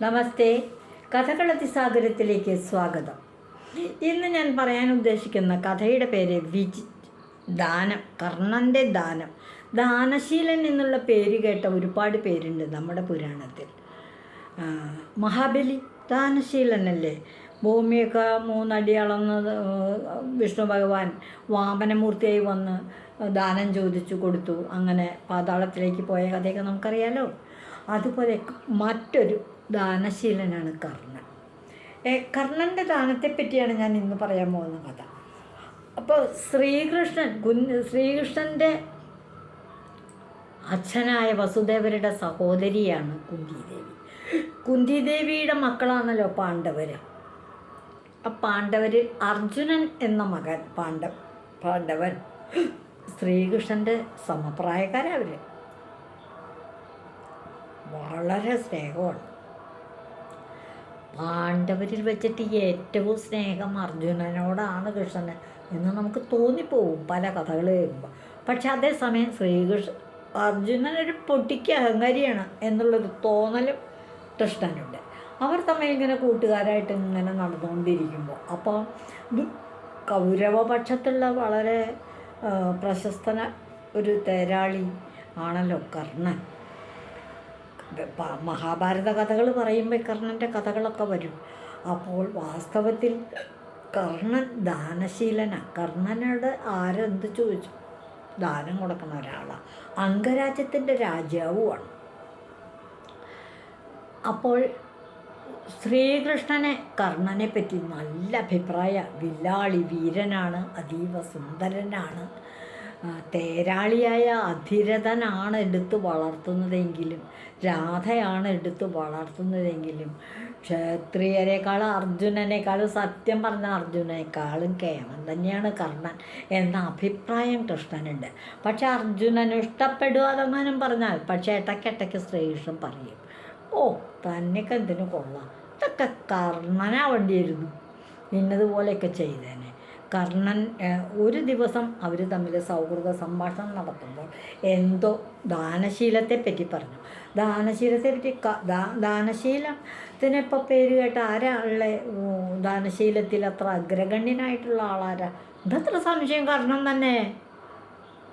നമസ്തേ, കഥകളതിസാഗരത്തിലേക്ക് സ്വാഗതം. ഇന്ന് ഞാൻ പറയാൻ ഉദ്ദേശിക്കുന്ന കഥയുടെ പേര് ദാനം. കർണൻ്റെ ദാനം. ദാനശീലൻ എന്നുള്ള പേര് കേട്ട ഒരുപാട് പേരുണ്ട് നമ്മുടെ പുരാണത്തിൽ. മഹാബലി ദാനശീലനല്ലേ? ഭൂമിയൊക്കെ 3 അടി അളന്നത് വിഷ്ണു ഭഗവാൻ വാമനമൂർത്തിയായി വന്ന് ദാനം ചോദിച്ചു കൊടുത്തു. അങ്ങനെ പാതാളത്തിലേക്ക് പോയ കഥയൊക്കെ നമുക്കറിയാലോ. അതുപോലെ മറ്റൊരു ദാനശീലനാണ് കർണൻ. കർണൻ്റെ ദാനത്തെപ്പറ്റിയാണ് ഞാൻ ഇന്ന് പറയാൻ പോകുന്ന കഥ. അപ്പോൾ ശ്രീകൃഷ്ണൻ്റെ അച്ഛനായ വസുദേവരുടെ സഹോദരിയാണ് കുന്തിദേവി. കുന്തിദേവിയുടെ മക്കളാണല്ലോ പാണ്ഡവർ. ആ പാണ്ഡവരിൽ അർജുനൻ എന്ന മകൻ പാണ്ഡവൻ ശ്രീകൃഷ്ണൻ്റെ സമപ്രായക്കാരവർ. വളരെ സ്നേഹമാണ്. പാണ്ഡവരിൽ വെച്ചിട്ട് ഏറ്റവും സ്നേഹം അർജുനനോടാണ് കൃഷ്ണന് എന്ന് നമുക്ക് തോന്നിപ്പോവും പല കഥകൾ കേൾക്കുമ്പോൾ. പക്ഷെ അതേസമയം അർജുനനൊരു പൊട്ടിക്ക് അഹങ്കാരിയാണ് എന്നുള്ളൊരു തോന്നലും കൃഷ്ണനുണ്ട്. അവർ തമ്മിൽ ഇങ്ങനെ കൂട്ടുകാരായിട്ട് ഇങ്ങനെ നടന്നുകൊണ്ടിരിക്കുമ്പോൾ അപ്പോൾ കൗരവപക്ഷത്തുള്ള വളരെ പ്രശസ്തന ഒരു തേരാളി ആണല്ലോ കർണൻ. മഹാഭാരത കഥകൾ പറയുമ്പോൾ കർണൻ്റെ കഥകളൊക്കെ വരും. അപ്പോൾ വാസ്തവത്തിൽ കർണൻ ദാനശീലനാണ്. കർണനോട് ആരെന്ത് ചോദിച്ചു ദാനം കൊടുക്കുന്ന ഒരാളാണ്. അംഗരാജ്യത്തിൻ്റെ രാജാവുമാണ്. അപ്പോൾ ശ്രീകൃഷ്ണനെ കർണനെ പറ്റി നല്ല അഭിപ്രായം. വില്ലാളി വീരനാണ്, അതീവ സുന്ദരനാണ്, തേരാളിയായ അധിരഥനാണ് എടുത്ത് വളർത്തുന്നതെങ്കിലും, രാധയാണ് എടുത്ത് വളർത്തുന്നതെങ്കിലും ക്ഷത്രിയരെക്കാളും അർജുനനേക്കാളും, സത്യം പറഞ്ഞ അർജുനനേക്കാളും കേമൻ തന്നെയാണ് കർണൻ എന്ന അഭിപ്രായം കൃഷ്ണനുണ്ട്. പക്ഷെ അർജുനന് ഇഷ്ടപ്പെടുവാതെങ്ങാനും പറഞ്ഞാൽ പക്ഷേ ഇടയ്ക്കിടയ്ക്ക് ശ്രീകൃഷ്ണൻ പറയും, ഓ തന്നെയൊക്കെ എന്തിനു കൊള്ളാം, ഇതൊക്കെ കർണനാവേണ്ടിയിരുന്നു, ഇന്നതുപോലെയൊക്കെ ചെയ്തേനെ. കർണൻ ഒരു ദിവസം അവർ തമ്മിൽ സൗഹൃദ സംഭാഷണം നടത്തുമ്പോൾ എന്തോ ദാനശീലത്തെപ്പറ്റി പറഞ്ഞു. ദാനശീലത്തെപ്പറ്റി ദാനശീലത്തിനിപ്പോൾ പേര് കേട്ട ആരാളെ ദാനശീലത്തിൽ അത്ര അഗ്രഗണ്യനായിട്ടുള്ള ആളാരാ? ഇതത്ര സംശയം കർണൻ തന്നെ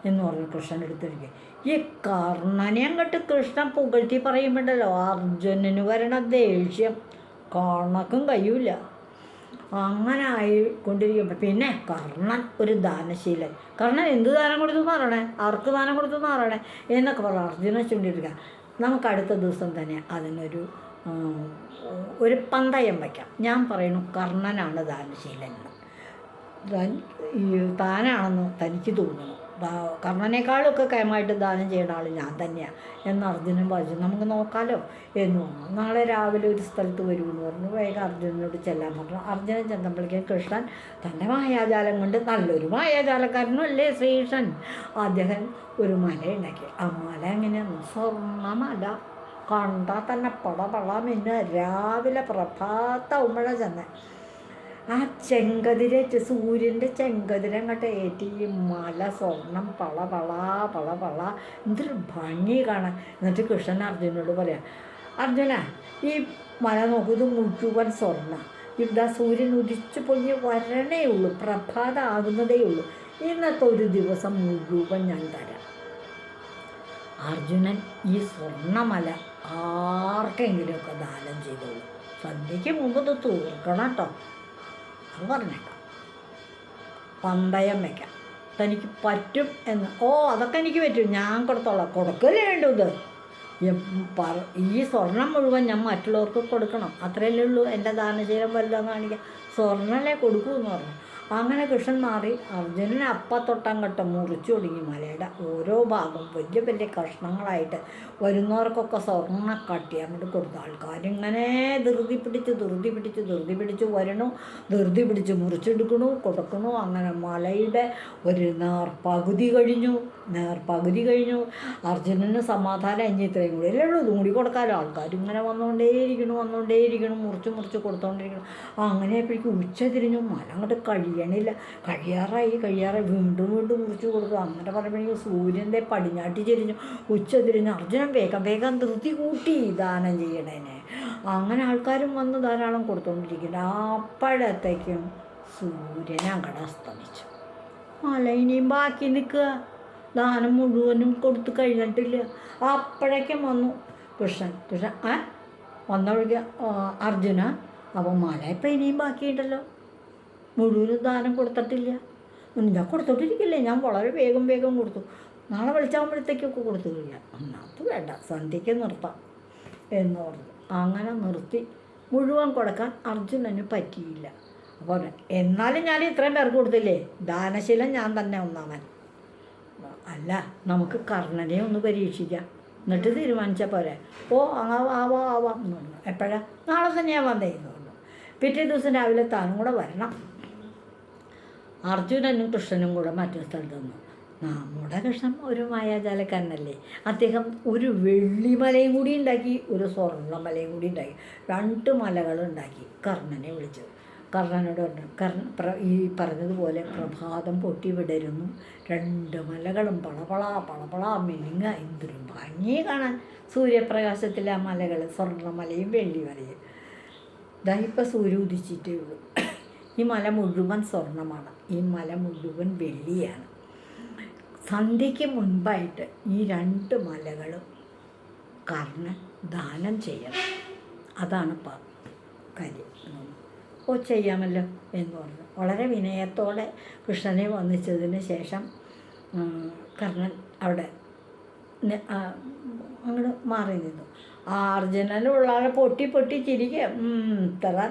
എന്ന് പറഞ്ഞു കൃഷ്ണൻ എടുത്തിരിക്കുക. ഈ കർണനെ അങ്ങോട്ട് കൃഷ്ണൻ പുകഴ്ത്തി പറയുമ്പോണ്ടല്ലോ അർജുനന് വരണ ദേഷ്യം കണക്കും കഴിയൂല. അങ്ങനെ ആയിക്കൊണ്ടിരിക്കുമ്പോൾ പിന്നെ കർണൻ ഒരു ദാനശീലൻ. കർണൻ എന്ത് ദാനം കൊടുത്തു എന്ന് പറയണേ, ആർക്ക് ദാനം കൊടുത്തു എന്ന് പറയണേ എന്നൊക്കെ പറഞ്ഞു അർജുനൻ ചൂണ്ടിയിരിക്കുക. നമുക്ക് അടുത്ത ദിവസം തന്നെ അതിനൊരു പന്തയം വയ്ക്കാം. ഞാൻ പറയുന്നു കർണനാണ് ദാനശീലൻ, താനാണെന്ന് തനിക്ക് തോന്നുന്നു. കർണനേക്കാളൊക്കെ കയമായിട്ട് ദാനം ചെയ്യുന്ന ആൾ ഞാൻ തന്നെയാണ് എന്ന് അർജുനൻ പറഞ്ഞു. നമുക്ക് നോക്കാമല്ലോ എന്ന് പറഞ്ഞു. നാളെ രാവിലെ ഒരു സ്ഥലത്ത് വരുമെന്ന് പറഞ്ഞു. വേഗം അർജുനനോട് ചെല്ലാൻ പറഞ്ഞു. അർജുനൻ ചെന്നപ്പോഴേക്കും കൃഷ്ണൻ തൻ്റെ മായാജാലം കൊണ്ട്, നല്ലൊരു മായാജാലക്കാരനും അല്ലേ ശ്രീകൃഷ്ണൻ, അദ്ദേഹം ഒരു മല ഉണ്ടാക്കി. ആ മല എങ്ങനെയാണ്? സ്വർണ്ണമല. കണ്ടാൽ തന്നെ പടപളമിന്ന് രാവിലെ പ്രഭാതവുമ്പഴ ചെന്ന് ആ ചെങ്കതിരേറ്റ് സൂര്യൻ്റെ ചെങ്കതിരങ്ങോട്ട് ഏറ്റി ഈ മല സ്വർണം പള എന്തൊരു ഭംഗി കാണാൻ. എന്നിട്ട് കൃഷ്ണൻ അർജുനോട് പറയാം, അർജുന ഈ മല നോക്കൂ, ഇത് മുഴുവൻ സ്വർണ്ണ, ഇതാ സൂര്യൻ ഉദിച്ചു പൊങ്ങി വരണേ ഉള്ളൂ, പ്രഭാതം ആകുന്നതേ ഉള്ളൂ, ഇന്നത്തെ ഒരു ദിവസം മുഴുവൻ ഞാൻ തരാം. അർജുനൻ ഈ സ്വർണ്ണമല ആർക്കെങ്കിലുമൊക്കെ ദാനം ചെയ്തോളൂ, സന്ധ്യയ്ക്ക് മുമ്പ് ഇത് തീർക്കണം കേട്ടോ. അത് പറഞ്ഞേക്കാം, പന്തയം വയ്ക്കാം, തനിക്ക് പറ്റും എന്ന്. ഓ അതൊക്കെ എനിക്ക് പറ്റും, ഞാൻ കൊടുത്തോളാം. കൊടുക്കല്ലേ വേണ്ടു, ഇത് ഈ സ്വർണം മുഴുവൻ ഞാൻ മറ്റുള്ളവർക്ക് കൊടുക്കണം, അത്രയല്ലേ ഉള്ളൂ എൻ്റെ ദാനശീലം വലുതാന്ന് കാണിക്കാം, സ്വർണ്ണല്ലേ കൊടുക്കൂ എന്ന് പറഞ്ഞു. അങ്ങനെ കൃഷ്ണൻ മാറി. അർജുനൻ അപ്പത്തൊട്ടങ്ങട്ട് മുറിച്ചു തുടങ്ങി. മലയുടെ ഓരോ ഭാഗം വലിയ വലിയ കഷ്ണങ്ങളായിട്ട് വരുന്നവർക്കൊക്കെ സ്വർണ്ണ കട്ടി അങ്ങോട്ട് കൊടുത്തു. ആൾക്കാരിങ്ങനെ ധൃതി പിടിച്ച് വരണു, ധൃതി പിടിച്ച് മുറിച്ചെടുക്കണു, കൊടുക്കണു. അങ്ങനെ മലയുടെ ഒരു നേർപകുതി കഴിഞ്ഞു. അർജുനന് സമാധാനം അഞ്ഞ് ഇത്രയും കൂടി അല്ലേ ഉള്ളൂ, ഇതും കൂടി കൊടുക്കാമല്ലോ. ആൾക്കാരിങ്ങനെ വന്നുകൊണ്ടേയിരിക്കണം, മുറിച്ച് കൊടുത്തുകൊണ്ടിരിക്കണം. അങ്ങനെയപ്പോഴേക്കും ഉച്ച തിരിഞ്ഞു. മല അങ്ങോട്ട് കഴിയാറായി വീണ്ടും വീണ്ടും മുറിച്ച് കൊടുക്കും. അങ്ങനെ പറയുമ്പോഴേക്കും സൂര്യൻ്റെ പടിഞ്ഞാട്ടി ചെരിഞ്ഞു, ഉച്ച തിരിഞ്ഞ് അർജുനൻ വേഗം ധൃതി കൂട്ടി ദാനം ചെയ്യണേനെ. അങ്ങനെ ആൾക്കാരും വന്ന് ധാരാളം കൊടുത്തുകൊണ്ടിരിക്കുന്നുണ്ട്. അപ്പോഴത്തേക്കും സൂര്യൻ അങ്ങടെ അസ്തമിച്ചു. മല ഇനിയും ബാക്കി നിൽക്കുക, ദാനം മുഴുവനും കൊടുത്തു കഴിഞ്ഞിട്ടില്ല. അപ്പോഴേക്കും വന്നു കൃഷ്ണൻ വന്നൊഴിക അർജുന, അപ്പോൾ മല ഇപ്പം ഇനിയും ബാക്കിയുണ്ടല്ലോ, മുഴുവനും ദാനം കൊടുത്തിട്ടില്ല. ഞാൻ കൊടുത്തോണ്ടിരിക്കില്ലേ, ഞാൻ വളരെ വേഗം കൊടുത്തു, നാളെ വെളിച്ചാകുമ്പോഴത്തേക്കൊക്കെ കൊടുത്തു കഴിഞ്ഞാൽ അത് വേണ്ട, സന്ധ്യയ്ക്ക് നിർത്താം എന്ന് പറഞ്ഞു. അങ്ങനെ നിർത്തി. മുഴുവൻ കൊടുക്കാൻ അർജുനന് പറ്റിയില്ല. അപ്പോൾ എന്നാലും ഞാൻ ഇത്രയും പേർക്ക് കൊടുത്തില്ലേ, ദാനശീലം ഞാൻ തന്നെ ഒന്നാമൻ. അല്ല, നമുക്ക് കർണനെ ഒന്ന് പരീക്ഷിക്കാം, എന്നിട്ട് തീരുമാനിച്ചാൽ പോരെ. ആവാം എന്ന് പറഞ്ഞു. എപ്പോഴാണ്? നാളെ തന്നെയാണ് വന്നേന്ന് പറഞ്ഞു. പിറ്റേ ദിവസം രാവിലെ താനും കൂടെ വരണം. അർജുനനും കൃഷ്ണനും കൂടെ മറ്റൊരു സ്ഥലത്ത് നിന്നു. നമ്മുടെ കൃഷ്ണൻ ഒരു മായാജാലക്കാരനല്ലേ, അദ്ദേഹം ഒരു വെള്ളിമലയും കൂടി ഉണ്ടാക്കി, ഒരു സ്വർണ്ണമലയും കൂടി ഉണ്ടാക്കി, 2 മലകളുണ്ടാക്കി. കർണനെ വിളിച്ചു. കർണനോട് പറഞ്ഞു, ഈ പറഞ്ഞതുപോലെ പ്രഭാതം പൊട്ടി വിടരുന്നു, 2 മലകളും പളപള മിനുങ്ങ, എന്തൊരു ഭംഗി കാണാൻ സൂര്യപ്രകാശത്തിലെ ആ മലകൾ, സ്വർണ്ണമലയും വെള്ളിമലയും. ഇപ്പം സൂര്യ ഉദിച്ചിട്ടേ ഉള്ളൂ. ഈ മല മുഴുവൻ സ്വർണ്ണമാണ്, ഈ മല മുഴുവൻ വെള്ളിയാണ്. സന്ധ്യയ്ക്ക് മുൻപായിട്ട് ഈ 2 മലകളും കർണൻ ദാനം ചെയ്യണം. അതാണ് കാര്യം. ചെയ്യാമല്ലോ എന്ന് പറഞ്ഞു. വളരെ വിനയത്തോടെ കൃഷ്ണനെ വന്നിച്ചതിന് ശേഷം കർണൻ അവിടെ അങ്ങോട്ട് മാറി നിന്നു. അർജുനനുള്ള ആളെ പൊട്ടി ചിരിക്കുക. ഇത്ര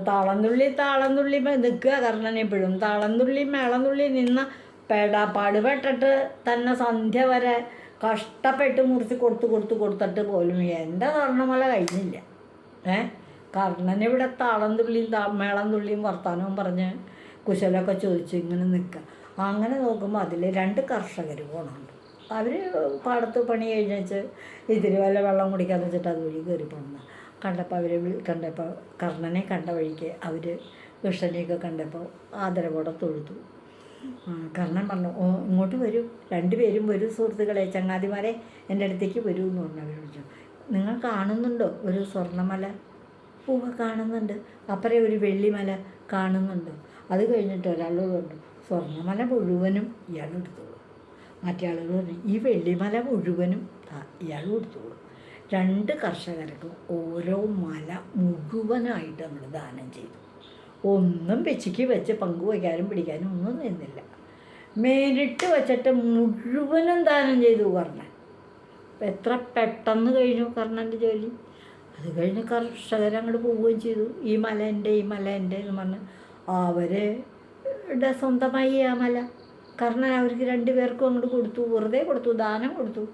താളം തുള്ളി നിൽക്കുക കർണൻ എപ്പോഴും. താളം തുള്ളി മേളം തുള്ളി നിന്ന പാടുപെട്ടിട്ട് തന്നെ സന്ധ്യ വരെ കഷ്ടപ്പെട്ട് മുറിച്ച് കൊടുത്തിട്ട് പോലും എൻ്റെ സ്വർണ്ണമല കഴിഞ്ഞില്ല. കർണനിവിടെ താളം തുള്ളിയും മേളം തുള്ളിയും വർത്താനവും പറഞ്ഞ് കുശലൊക്കെ ചോദിച്ച് ഇങ്ങനെ നിൽക്കുക. അങ്ങനെ നോക്കുമ്പോൾ അതിൽ 2 കർഷകർ പോകണുണ്ട്. അവർ പാടത്ത് പണി കഴിഞ്ഞ് ഇതിരി വല്ല വെള്ളം കുടിക്കാന്ന് വെച്ചിട്ട് അതുവഴി കയറി പോകണം. കണ്ടപ്പോൾ കർണനെ കണ്ട വഴിക്ക് അവർ കൃഷ്ണനെയൊക്കെ കണ്ടപ്പോൾ ആദരവോടെ തൊഴുതു. കർണൻ പറഞ്ഞു, ഇങ്ങോട്ട് വരൂ, 2 പേരും വരൂ സുഹൃത്തുക്കളെ, ചങ്ങാതിമാരെ, എൻ്റെ അടുത്തേക്ക് വരൂ എന്ന് പറഞ്ഞു. അവർ വിളിച്ചു. നിങ്ങൾ കാണുന്നുണ്ടോ ഒരു സ്വർണ്ണമല? പൂവ് കാണുന്നുണ്ട്. അപ്പുറം ഒരു വെള്ളിമല കാണുന്നുണ്ട്. അത് കഴിഞ്ഞിട്ട് ഒരാളോട് പറഞ്ഞു, സ്വർണ്ണമല മുഴുവനും ഇയാൾ എടുത്തോളൂ. മറ്റേ ആളുകൾ പറഞ്ഞു, ഈ വെള്ളിമല മുഴുവനും ഇയാൾ എടുത്തോളൂ. 2 കർഷകർക്കും ഓരോ മല മുഴുവനായിട്ട് നമ്മൾ ദാനം ചെയ്തു. ഒന്നും വെച്ച് പങ്കുവയ്ക്കാനും പിടിക്കാനും ഒന്നും നിന്നില്ല. മേലിട്ട് വച്ചിട്ട് മുഴുവനും ദാനം ചെയ്തു കർണൻ. എത്ര പെട്ടെന്ന് കഴിഞ്ഞു കർണൻ്റെ ജോലി. അത് കഴിഞ്ഞ് കർഷകരങ്ങോട്ട് പോവുകയും ചെയ്തു. ഈ മല എൻ്റെ എന്ന് പറഞ്ഞ് അവരുടെ സ്വന്തമായി ആ മല കർണൻ അവർക്ക് 2 പേർക്കും അങ്ങോട്ട് കൊടുത്തു. വെറുതെ കൊടുത്തു, ദാനം കൊടുത്തു.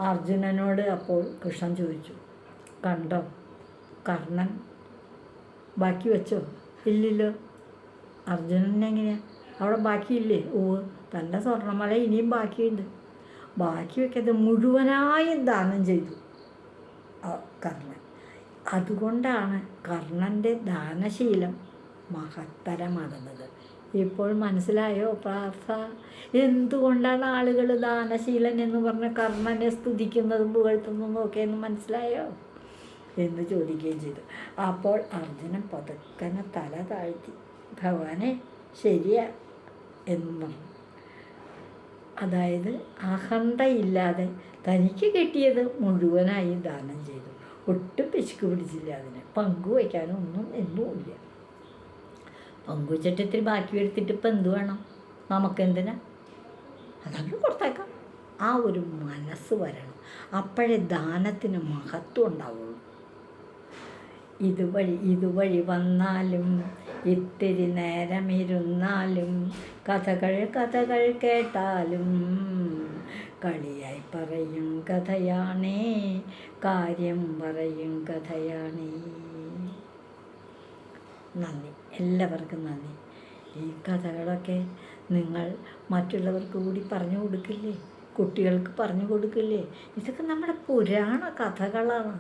അർജുനനോട് അപ്പോൾ കൃഷ്ണൻ ചോദിച്ചു, കണ്ടോ കർണൻ ബാക്കി വെച്ചോ? ഇല്ലല്ലോ. അർജുനനെങ്ങനെയാ അവിടെ ബാക്കിയില്ലേ? തൻ്റെ സ്വർണ്ണമല ഇനിയും ബാക്കിയുണ്ട്. ബാക്കി വെക്കാതെ മുഴുവനായും ദാനം ചെയ്തു കർണൻ. അതുകൊണ്ടാണ് കർണൻ്റെ ദാനശീലം മഹത്തരമാകുന്നത്. ഇപ്പോൾ മനസ്സിലായോ പാർത്ഥ, എന്തുകൊണ്ടാണ് ആളുകൾ ദാനശീലൻ എന്ന് പറഞ്ഞ് കർണനെ സ്തുതിക്കുന്നതും പുകഴ്ത്തുന്നതും ഒക്കെ എന്ന് മനസ്സിലായോ എന്ന് ചോദിക്കുകയും ചെയ്തു. അപ്പോൾ അർജുനൻ പതുക്കനെ തല താഴ്ത്തി, ഭഗവാനെ ശരിയാ എന്നും പറഞ്ഞു. അതായത് അഹന്തയില്ലാതെ തനിക്ക് കിട്ടിയത് മുഴുവനായി ദാനം ചെയ്തു. ഒട്ടും പിശുക്ക് പിടിച്ചില്ല. അതിന് പങ്കുവയ്ക്കാനും ഒന്നുമില്ല. പങ്കുവച്ചിട്ട് ഇത്തിരി ബാക്കി എടുത്തിട്ട് ഇപ്പം എന്ത് വേണം, നമുക്കെന്തിനാ, അതങ്ങ് കൊടുത്തേക്കാം. ആ ഒരു മനസ്സ് വരണം. അപ്പോഴേ ദാനത്തിന് മഹത്വം ഉണ്ടാവുള്ളൂ. ഇതുവഴി വന്നാലും ഇത്തിരി നേരമിരുന്നാലും കഥകൾ കേട്ടാലും കളിയായി പറയും കഥയാണേ, കാര്യം പറയും കഥയാണേ. നന്ദി, എല്ലാവർക്കും നന്ദി. ഈ കഥകളൊക്കെ നിങ്ങൾ മറ്റുള്ളവർക്ക് കൂടി പറഞ്ഞു കൊടുക്കില്ലേ, കുട്ടികൾക്ക് പറഞ്ഞു കൊടുക്കില്ലേ? ഇതൊക്കെ നമ്മുടെ പുരാണ കഥകളാണ്.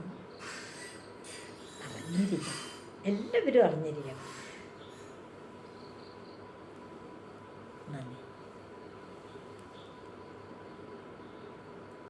അറിഞ്ഞിരിക്കണം, എല്ലാവരും അറിഞ്ഞിരിക്കണം.